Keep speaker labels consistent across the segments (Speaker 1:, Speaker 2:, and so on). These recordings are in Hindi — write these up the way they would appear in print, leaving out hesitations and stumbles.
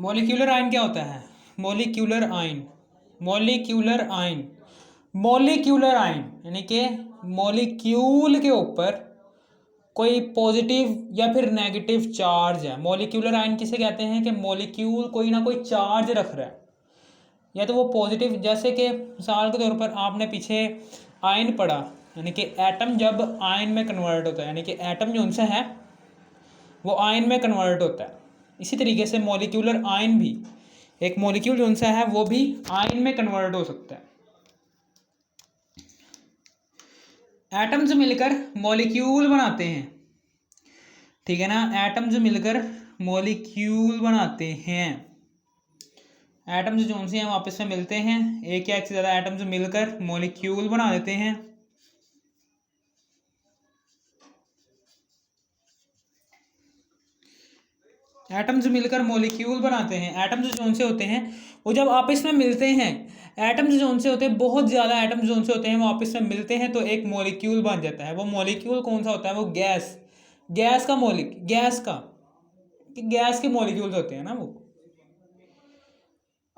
Speaker 1: मॉलिक्यूलर आयन क्या होता है? Molecular ion, molecular ion, molecular ion यानी कि मॉलिक्यूल के ऊपर कोई पॉजिटिव या फिर नेगेटिव चार्ज है। मॉलिक्यूलर आयन किसे कहते हैं? कि मॉलिक्यूल कोई ना कोई चार्ज रख रहा है, या तो वो पॉजिटिव, जैसे कि मिसाल के तौर पर आपने पीछे आयन पढ़ा, यानी कि एटम जब आयन में कन्वर्ट होता है, यानी कि एटम जो उनसे है वो आयन में कन्वर्ट होता है। इसी तरीके से मॉलिक्यूलर आयन भी, एक मॉलिक्यूल जो उनसे है वो भी आयन में कन्वर्ट हो सकता है। एटम्स मिलकर मॉलिक्यूल बनाते हैं, ठीक है ना। एटम्स मिलकर मॉलिक्यूल बनाते हैं। एटम्स जो उनसे हैं वो आपस में मिलते हैं, एक या एक से ज़्यादा एटम्स मिलकर मॉलिक्यूल बना देते हैं। एटम्स मिलकर मॉलिक्यूल बनाते हैं। एटम्स जो उनसे होते हैं वो जब आपस में मिलते हैं, एटम्स जो उनसे होते हैं, बहुत ज़्यादा एटम्स जो उनसे होते हैं वो आपस में मिलते हैं तो एक मॉलिक्यूल बन जाता है। वो मॉलिक्यूल कौन सा होता है? वो गैस, गैस का गैस के मॉलिक्यूल्स होते हैं ना वो।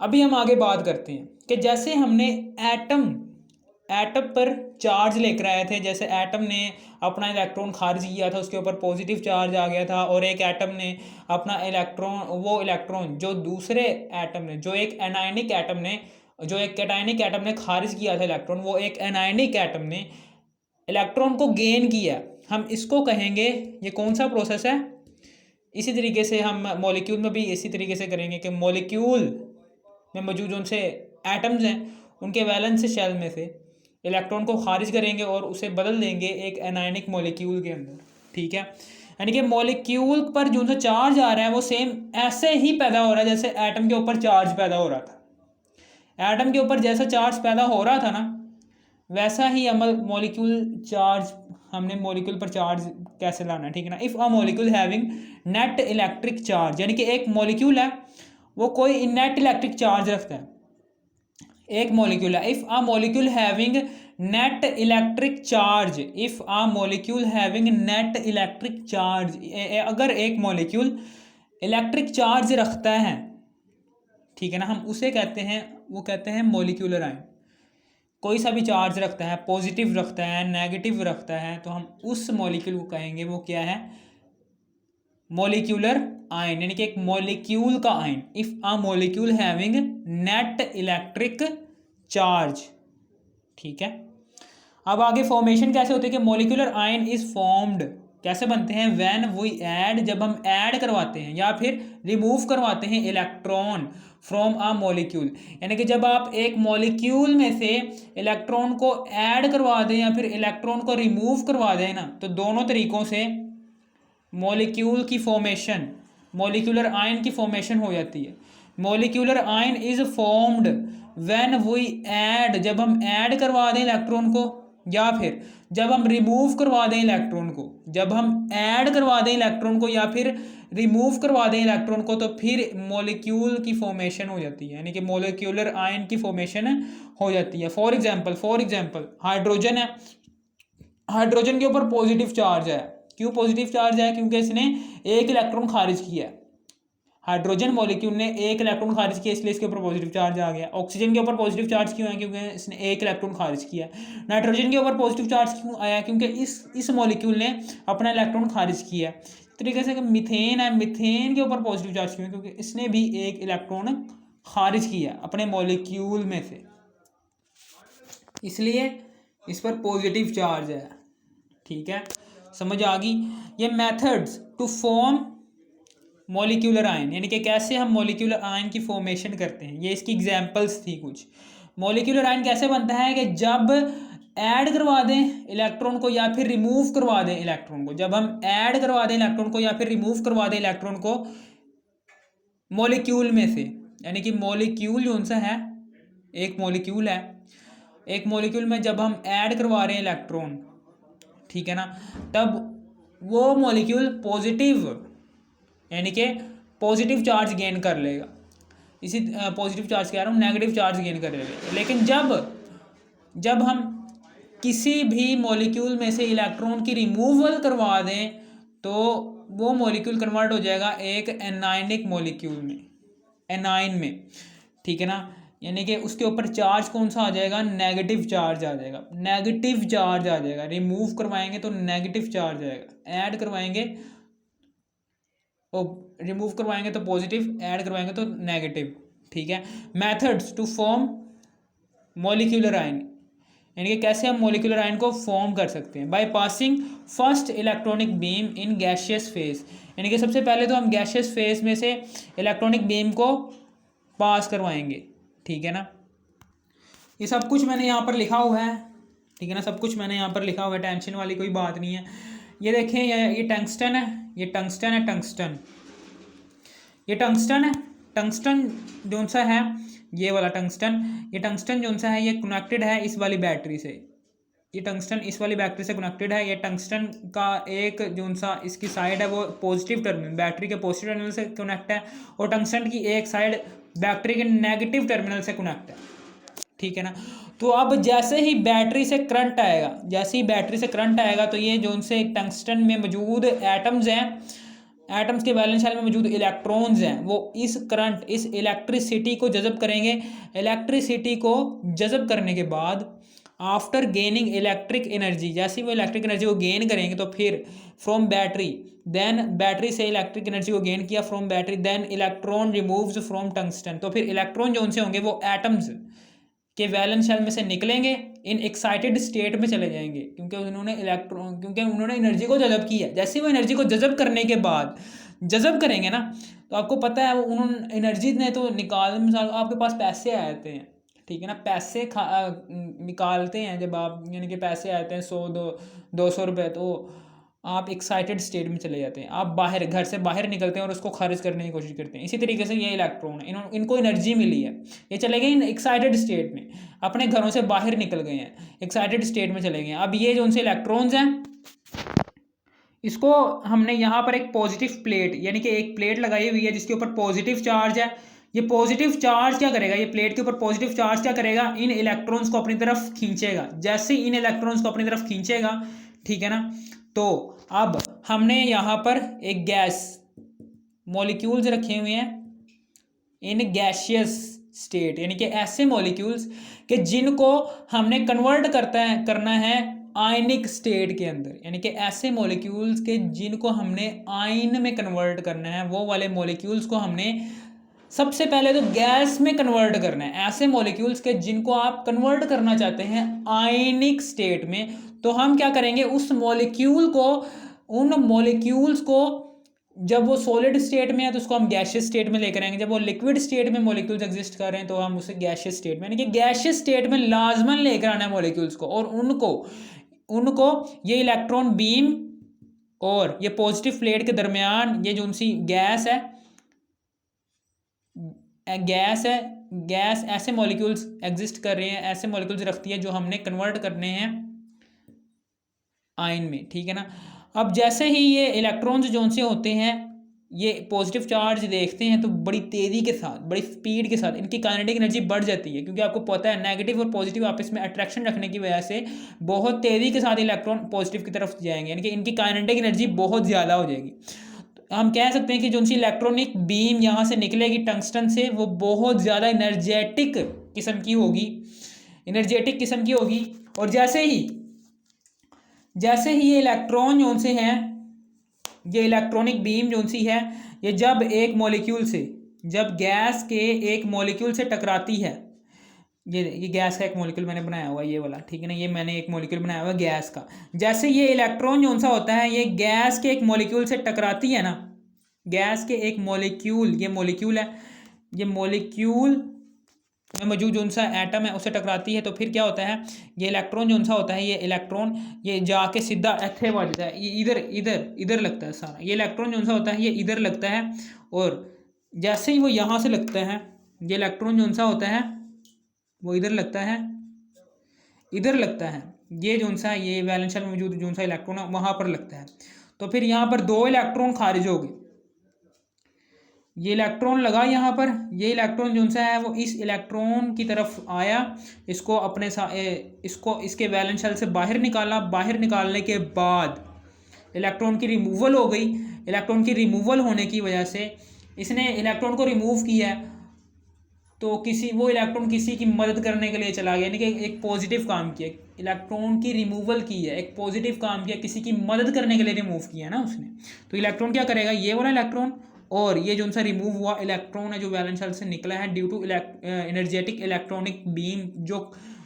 Speaker 1: अभी हम आगे बात करते हैं कि जैसे हमने एटम एटम पर चार्ज लेकर आए थे, जैसे एटम ने अपना इलेक्ट्रॉन खारिज किया था, उसके ऊपर पॉजिटिव चार्ज आ गया था, और एक एटम ने अपना इलेक्ट्रॉन जो दूसरे एटम ने, जो एक एनायनिक एटम ने खारिज किया था इलेक्ट्रॉन, वो एक एनायनिक एटम ने इलेक्ट्रॉन को गेन किया। हम इसको कहेंगे, ये कौन सा प्रोसेस है? इसी तरीके से हम मॉलिक्यूल में भी इसी तरीके से करेंगे कि मॉलिक्यूल में मौजूद जो उनसे एटम्स हैं उनके वैलेंस शेल में से इलेक्ट्रॉन को खारिज करेंगे और उसे बदल देंगे एक एनायनिक मॉलिक्यूल के अंदर, ठीक है। यानी कि मॉलिक्यूल पर जो सा चार्ज आ रहा है वो सेम ऐसे ही पैदा हो रहा है जैसे एटम के ऊपर चार्ज पैदा हो रहा था। एटम के ऊपर जैसा चार्ज पैदा हो रहा था ना, वैसा ही हमने मॉलिक्यूल पर चार्ज कैसे लाना है, ठीक है ना। If a molecule having net electric charge, यानी कि एक मॉलिक्यूल है वो कोई नेट इलेक्ट्रिक चार्ज रखता है। एक मॉलिक्यूल है, if a molecule having net electric charge, if a molecule having net electric charge, अगर एक मॉलिक्यूल इलेक्ट्रिक चार्ज रखता है, ठीक है ना, हम उसे कहते हैं, वो कहते हैं मॉलिक्यूलर आयन। कोई सा भी चार्ज रखता है, पॉजिटिव रखता है, नेगेटिव रखता है, तो हम उस मॉलिक्यूल को कहेंगे वो क्या है? मॉलिक्यूलर आयन, यानी कि एक मॉलिक्यूल का ion. If a molecule having net electric charge, ठीक है। अब आगे फॉर्मेशन कैसे होती है कि मॉलिक्यूलर आयन इज फॉर्म्ड, कैसे बनते हैं? व्हेन वी ऐड, जब हम ऐड करवाते हैं या फिर रिमूव करवाते हैं इलेक्ट्रॉन फ्रॉम अ मॉलिक्यूल, यानी कि जब आप एक मॉलिक्यूल में से इलेक्ट्रॉन को ऐड करवा दें या फिर इलेक्ट्रॉन को रिमूव करवा दें ना, तो दोनों तरीकों से मॉलिक्यूल की फॉर्मेशन, मॉलिक्यूलर आयन की फॉर्मेशन हो जाती है। Molecular ion is formed when we add, जब हम ऐड करवा दें इलेक्ट्रॉन को, या फिर जब हम रिमूव करवा दें इलेक्ट्रॉन को। जब हम ऐड करवा दें इलेक्ट्रॉन को या फिर रिमूव करवा दें इलेक्ट्रॉन को, तो फिर मॉलिक्यूल की फॉर्मेशन हो जाती है, यानी कि मॉलिक्यूलर आयन की फॉर्मेशन हो जाती है। फॉर एग्जांपल हाइड्रोजन है, हाइड्रोजन के ऊपर पॉजिटिव चार्ज है। क्यों पॉजिटिव चार्ज है? क्योंकि इसने एक इलेक्ट्रॉन खारिज किया है। हाइड्रोजन मॉलिक्यूल ने एक इलेक्ट्रॉन खारिज किया, इसलिए इसके ऊपर पॉजिटिव चार्ज आ गया। ऑक्सीजन के ऊपर पॉजिटिव चार्ज क्यों है? क्योंकि इसने एक इलेक्ट्रॉन खारिज किया। नाइट्रोजन के ऊपर पॉजिटिव चार्ज क्यों आया? क्योंकि इस मॉलिक्यूल ने अपना इलेक्ट्रॉन खारिज किया। इस तरीके से मीथेन है, मीथेन के ऊपर पॉजिटिव चार्ज क्यों है? क्योंकि इसने भी एक इलेक्ट्रॉन खारिज किया अपने मॉलिक्यूल में से, इसलिए इस पर पॉजिटिव चार्ज है, ठीक है। समझ आ गई? ये methods to form molecular ion, यानी कि कैसे हम मॉलिक्यूलर आयन की फॉर्मेशन करते हैं, ये इसकी एग्जांपल्स थी कुछ। मॉलिक्यूलर आयन कैसे बनता है कि जब ऐड करवा दें इलेक्ट्रॉन को या फिर रिमूव करवा दें इलेक्ट्रॉन को, जब हम ऐड करवा दें इलेक्ट्रॉन को या फिर रिमूव करवा दें इलेक्ट्रॉन को मॉलिक्यूल में से, यानी कि मॉलिक्यूल जो सा है, एक मॉलिक्यूल है, एक मॉलिक्यूल में जब हम ऐड करवा रहे हैं इलेक्ट्रॉन, ठीक है ना, तब वो मॉलिक्यूल पॉजिटिव, यानी कि पॉजिटिव चार्ज गेन कर लेगा। इसी पॉजिटिव चार्ज कह रहा हूँ, नेगेटिव चार्ज गेन कर लेगा। लेकिन जब हम किसी भी मॉलिक्यूल में से इलेक्ट्रॉन की रिमूवल करवा दें तो वो मॉलिक्यूल कन्वर्ट हो जाएगा एक एनायनिक मॉलिक्यूल में, एनाइन में, ठीक है ना, यानी कि उसके ऊपर चार्ज कौन सा आ जाएगा, नेगेटिव चार्ज आ जाएगा, नेगेटिव चार्ज आ जाएगा। रिमूव करवाएंगे तो नेगेटिव चार्ज आएगा, ऐड करवाएंगे और रिमूव करवाएंगे तो पॉजिटिव, ऐड करवाएंगे तो नेगेटिव, ठीक है। Methods to form molecular ion, यानी कि कैसे हम मॉलिक्यूलर आयन को फॉर्म कर सकते हैं, by passing first electronic beam in gaseous phase, यानी कि सबसे पहले तो हम गैशियस फेज में से इलेक्ट्रॉनिक बीम को पास करवाएंगे, ठीक है ना। ये सब कुछ मैंने यहाँ पर लिखा हुआ है, ठीक है ना, सब कुछ मैंने यहाँ पर लिखा हुआ है, टेंशन वाली कोई बात नहीं है। ये देखें, ये टंगस्टन है, ये टंगस्टन है, टंगस्टन, ये टंगस्टन है, टंगस्टन जो सा है ये वाला टंगस्टन, ये टंगस्टन जो सा है ये कनेक्टेड है इस वाली बैटरी से, ये टंगस्टन इस वाली बैटरी से कनेक्टेड है। ये टंगस्टन का एक जो सा इसकी साइड है वो पॉजिटिव टर्मिनल, बैटरी के पॉजिटिव टर्मिनल से कनेक्ट है, और टंगस्टन की एक साइड बैटरी के नेगेटिव टर्मिनल से कनेक्ट है, ठीक है ना। तो अब जैसे ही बैटरी से करंट आएगा, जैसे ही बैटरी से करंट आएगा तो ये जो से टंगस्टन में मौजूद एटम्स हैं, एटम्स के वैलेंस शेल में मौजूद इलेक्ट्रॉन्स हैं, वो इस करंट, इस इलेक्ट्रिसिटी को जज़ब करेंगे। इलेक्ट्रिसिटी को जज़ब करने के बाद आफ्टर गेनिंग इलेक्ट्रिक एनर्जी, जैसे ही वो इलेक्ट्रिक एनर्जी को गेन करेंगे तो फिर फ्रॉम बैटरी, देन बैटरी से इलेक्ट्रिक एनर्जी को गेन किया from battery, then electron removes from tungsten, तो फिर इलेक्ट्रॉन जो उनसे होंगे वो एटम्स के वैलेंस शेल में से निकलेंगे, इन एक्साइटेड स्टेट में चले जाएंगे, क्योंकि उन्होंने एनर्जी को जज़ब किया। जैसे वो एनर्जी को जज़ब करने के बाद जज़ब करेंगे ना, तो आपको पता है वो उन्होंने एनर्जी ने तो निकाल, मिसाल आपके पास पैसे आते हैं, ठीक है ना, पैसे निकालते हैं जब आप, यानी कि पैसे आते हैं 100-200 रुपये, तो आप एक्साइटेड स्टेट में चले जाते हैं, आप बाहर, घर से बाहर निकलते हैं और उसको खारिज करने की कोशिश करते हैं। इसी तरीके से ये इलेक्ट्रॉन है, इनको एनर्जी मिली है, ये चले गए इन एक्साइटेड स्टेट में, अपने घरों से बाहर निकल गए हैं, एक्साइटेड स्टेट में चले गए हैं। अब ये जो उनसे इलेक्ट्रॉन्स हैं, इसको हमने यहाँ पर एक पॉजिटिव प्लेट, यानी कि एक प्लेट लगाई हुई है जिसके ऊपर पॉजिटिव चार्ज है। ये पॉजिटिव चार्ज क्या करेगा, ये प्लेट के ऊपर पॉजिटिव चार्ज क्या करेगा, इन इलेक्ट्रॉन्स को अपनी तरफ खींचेगा। जैसे इन इलेक्ट्रॉन्स को अपनी तरफ खींचेगा, ठीक है ना, तो अब हमने यहाँ पर एक गैस मॉलिक्यूल्स रखे हुए हैं इन गैशियस स्टेट, यानी कि ऐसे मॉलिक्यूल्स कि जिनको हमने कन्वर्ट करना है आयनिक स्टेट के अंदर, यानी कि ऐसे मॉलिक्यूल्स के जिनको हमने आयन में कन्वर्ट करना है, वो वाले मॉलिक्यूल्स को हमने सबसे पहले तो गैस में कन्वर्ट करना है। ऐसे मॉलिक्यूल्स के जिनको आप कन्वर्ट करना चाहते हैं आयनिक स्टेट में, तो हम क्या करेंगे, उस मॉलिक्यूल को, उन मॉलिक्यूल्स को, जब वो सॉलिड स्टेट में है तो उसको हम गैशियस स्टेट में लेकर आएंगे, जब वो लिक्विड स्टेट में मॉलिक्यूल्स एग्जिस्ट कर रहे हैं तो हम उसे गैशियस स्टेट में, यानी कि गैशियस स्टेट में लाजमन लेकर आना है मॉलिक्यूल्स को, और उनको ये इलेक्ट्रॉन बीम और ये पॉजिटिव प्लेट के दरमियान ये जो उनसी गैस है, गैस ऐसे मॉलिक्यूल्स एग्जिस्ट कर रहे हैं, ऐसे मॉलिक्यूल्स रखती है जो हमने कन्वर्ट करने हैं आयन में, ठीक है ना। अब जैसे ही ये इलेक्ट्रॉन्स जो से होते हैं, ये पॉजिटिव चार्ज देखते हैं तो बड़ी तेज़ी के साथ, बड़ी स्पीड के साथ इनकी काइनेटिक एनर्जी बढ़ जाती है, क्योंकि आपको पता है नेगेटिव और पॉजिटिव आपस में अट्रैक्शन रखने की वजह से बहुत तेज़ी के साथ इलेक्ट्रॉन पॉजिटिव की तरफ जाएंगे, यानी कि इनकी काइनेटिक एनर्जी बहुत ज़्यादा हो जाएगी। हम कह सकते हैं कि जो उनकी इलेक्ट्रॉनिक बीम यहाँ से निकलेगी टंगस्टन से, वो बहुत ज़्यादा एनर्जेटिक किस्म की होगी, और जैसे ही ये इलेक्ट्रॉन जो उनसे हैं, ये इलेक्ट्रॉनिक बीम जो उनसी है, ये जब गैस के एक मॉलिक्यूल से टकराती है, ये गैस का एक मॉलिक्यूल मैंने बनाया हुआ है ये वाला, ठीक है ना, ये मैंने एक मॉलिक्यूल बनाया हुआ है गैस का। जैसे ये इलेक्ट्रॉन जो सा होता है, ये गैस के एक मॉलिक्यूल से टकराती है ना, गैस के एक मॉलिक्यूल, ये मॉलिक्यूल है, ये मॉलिक्यूल में मौजूद जो सा एटम है उससे टकराती है, तो फिर क्या होता है, ये इलेक्ट्रॉन जो सा होता है, ये इलेक्ट्रॉन ये जाके सीधा ऐसे बजता है, ये इधर लगता है सारा, ये इलेक्ट्रॉन जो सा होता है ये इधर लगता है, और जैसे ही वो यहाँ से लगता है, ये इलेक्ट्रॉन जो सा होता है वो इधर लगता है, ये जो सा, ये वैलेंस शेल में मौजूद जो सा इलेक्ट्रॉन है वहाँ पर लगता है, तो फिर यहाँ पर 2 इलेक्ट्रॉन खारिज हो गए। ये इलेक्ट्रॉन लगा यहाँ पर, ये इलेक्ट्रॉन जो सा है वो इस इलेक्ट्रॉन की तरफ आया, इसको अपने इसके वैलेंस शेल से बाहर निकाला, बाहर निकालने के बाद इलेक्ट्रॉन की रिमूवल हो गई। इलेक्ट्रॉन की रिमूवल होने की वजह से इसने इलेक्ट्रॉन को रिमूव किया है, तो वो इलेक्ट्रॉन किसी की मदद करने के लिए चला गया, यानी कि एक पॉजिटिव काम किया, इलेक्ट्रॉन की रिमूवल की है, एक पॉजिटिव काम किया, किसी की मदद करने के लिए रिमूव किया है ना उसने। तो इलेक्ट्रॉन क्या करेगा, ये वाला इलेक्ट्रॉन और ये जो सा रिमूव हुआ इलेक्ट्रॉन है जो वैलेंस शेल से निकला है due to energetic electronic beam जो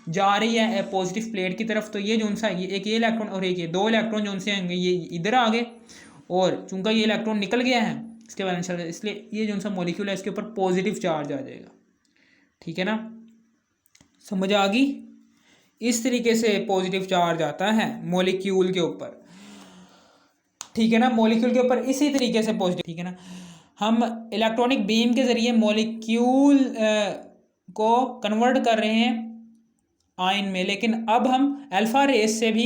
Speaker 1: जा रही है पॉजिटिव प्लेट की तरफ, तो ये जो सा एक ये इलेक्ट्रॉन और एक ये दो इलेक्ट्रॉन जो से आएंगे ये इधर आ गए, और चूंकि ये इलेक्ट्रॉन निकल गया है इसके वैलेंस शेल से, इसलिए ये जो सा मॉलिक्यूल है इसके ऊपर पॉजिटिव चार्ज आ जाएगा। ठीक है ना, समझ आ गई। इस तरीके से पॉजिटिव चार्ज आता है मॉलिक्यूल के ऊपर। ठीक है ना, मॉलिक्यूल के ऊपर इसी तरीके से पॉजिटिव। ठीक है ना, हम इलेक्ट्रॉनिक बीम के जरिए मॉलिक्यूल को कन्वर्ट कर रहे हैं आयन में, लेकिन अब हम अल्फा रेस से भी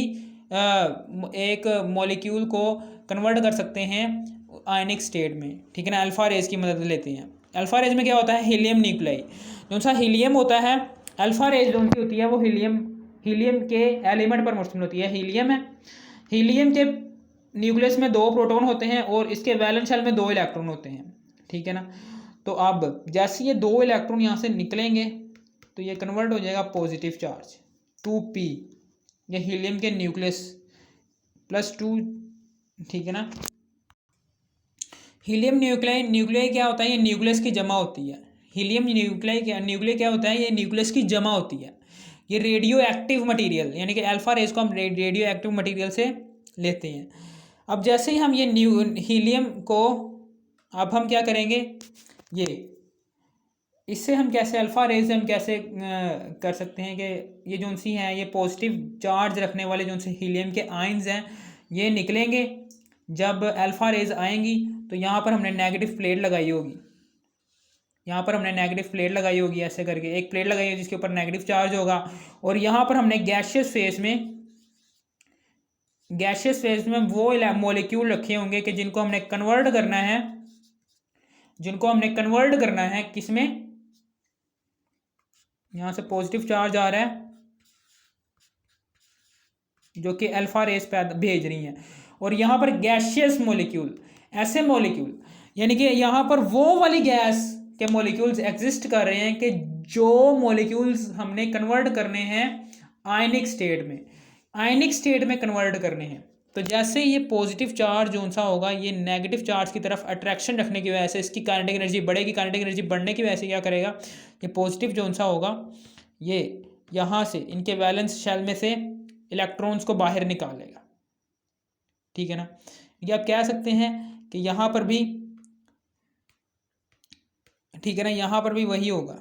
Speaker 1: एक मॉलिक्यूल को कन्वर्ट कर सकते हैं आयनिक स्टेट में। ठीक है ना, अल्फा रेस की मदद लेते हैं। अल्फा रेस में क्या होता है, हीलियम न्यूक्लाई, जो सा हीलियम होता है, अल्फा रेस जो सी होती है वो हीलियम के एलिमेंट पर मुश्तमिल होती है। हीलियम है, हीलियम के न्यूक्लियस में 2 प्रोटॉन होते हैं और इसके वैलेंस शेल में 2 इलेक्ट्रॉन होते हैं। ठीक है ना, तो अब जैसे ये 2 इलेक्ट्रॉन यहाँ से निकलेंगे तो ये कन्वर्ट हो जाएगा पॉजिटिव चार्ज 2p, ये हीलियम के न्यूक्लियस +2। ठीक है ना, हीलियम न्यूक्लियाई क्या होता है, ये न्यूक्लियस की जमा होती है। हीलियम न्यूक्लियाई क्या होता है, ये न्यूक्लियस की जमा होती है। ये रेडियो एक्टिव मटीरियल, यानी कि अल्फा रेस को हम रेडियो एक्टिव मटीरियल से लेते हैं। अब जैसे ही हम ये हीलियम को अब हम क्या करेंगे, ये इससे हम कैसे अल्फा रेस से हम कैसे कर सकते हैं कि ये जो सी हैं ये पॉजिटिव चार्ज रखने वाले जो से हीलियम के आयंस हैं ये निकलेंगे, जब अल्फा रेज आएंगी तो यहाँ पर हमने नेगेटिव प्लेट लगाई होगी, यहाँ पर हमने नेगेटिव प्लेट लगाई होगी, ऐसे करके एक प्लेट लगाई होगी जिसके ऊपर नेगेटिव चार्ज होगा, और यहाँ पर हमने गैशियस फेज में वो मॉलिक्यूल रखे होंगे कि जिनको हमने कन्वर्ट करना है किसमें, यहाँ से पॉजिटिव चार्ज आ रहा है जो कि अल्फा रेस भेज रही हैं, और यहाँ पर गैशियस मॉलिक्यूल, ऐसे मॉलिक्यूल यानी कि यहाँ पर वो वाली गैस के मॉलिक्यूल्स एग्जिस्ट कर रहे हैं कि जो मॉलिक्यूल्स हमने कन्वर्ट करने हैं आयनिक स्टेट में कन्वर्ट करने हैं। तो जैसे ये पॉजिटिव चार्ज जो सा होगा ये नेगेटिव चार्ज की तरफ अट्रैक्शन रखने की वजह से इसकी काइनेटिक एनर्जी बढ़ेगी, काइनेटिक एनर्जी बढ़ने की वजह से क्या करेगा, ये पॉजिटिव जो सा होगा ये यहाँ से इनके वैलेंस शेल में से इलेक्ट्रॉन्स को बाहर निकालेगा। ठीक है ना, ये आप कह सकते हैं कि यहाँ पर भी, ठीक है ना, यहाँ पर भी वही होगा।